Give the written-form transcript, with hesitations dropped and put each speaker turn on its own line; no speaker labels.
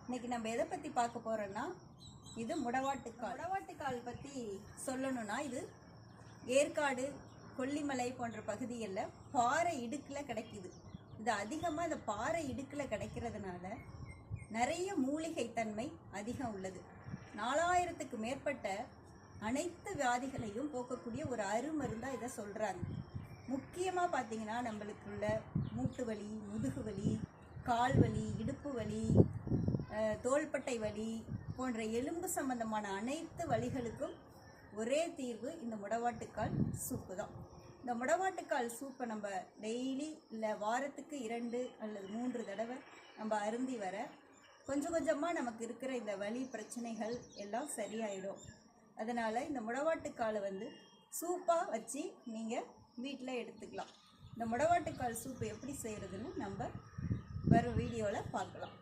இன்னைக்கு நம்ம எதை பற்றி பார்க்க போகிறோன்னா, இது முடவாட்டுக்கால். முடவாட்டுக்கால் பற்றி சொல்லணும்னா, இது ஏற்காடு, கொல்லிமலை போன்ற பகுதிகளில் பாறை இடுக்கில் கிடைக்குது. இது அதிகமாக இந்த பாறை இடுக்கில் கிடைக்கிறதுனால நிறைய மூலிகை தன்மை அதிகம் உள்ளது. 4000க்கு மேற்பட்ட அனைத்து வியாதிகளையும் போக்கக்கூடிய ஒரு அருமருந்தாக இதை சொல்கிறாங்க. முக்கியமாக பார்த்திங்கன்னா, நம்மளுக்குள்ள மூட்டு வலி, முதுகு வலி, கால் வலி, இடுப்பு வலி, தோள்பட்டை வலி போன்ற எலும்பு சம்பந்தமான அனைத்து வலிகளுக்கும் ஒரே தீர்வு இந்த முடவாட்டுக்கால் சூப்பு தான். இந்த முடவாட்டுக்கால் சூப்பை நம்ம டெய்லி இல்லை வாரத்துக்கு 2 அல்லது 3 தடவை நம்ம அருந்தி வர கொஞ்சம் கொஞ்சமாக நமக்கு இருக்கிற இந்த வலி பிரச்சனைகள் எல்லாம் சரியாயிடும். அதனால் இந்த முடவாட்டுக்காலை சூப்பாக வச்சு நீங்கள் வீட்டில் எடுத்துக்கலாம். இந்த முடவாட்டுக்கால் சூப்பு எப்படி செய்கிறதுன்னு நம்ம வரும் வீடியோவில் பார்க்கலாம்.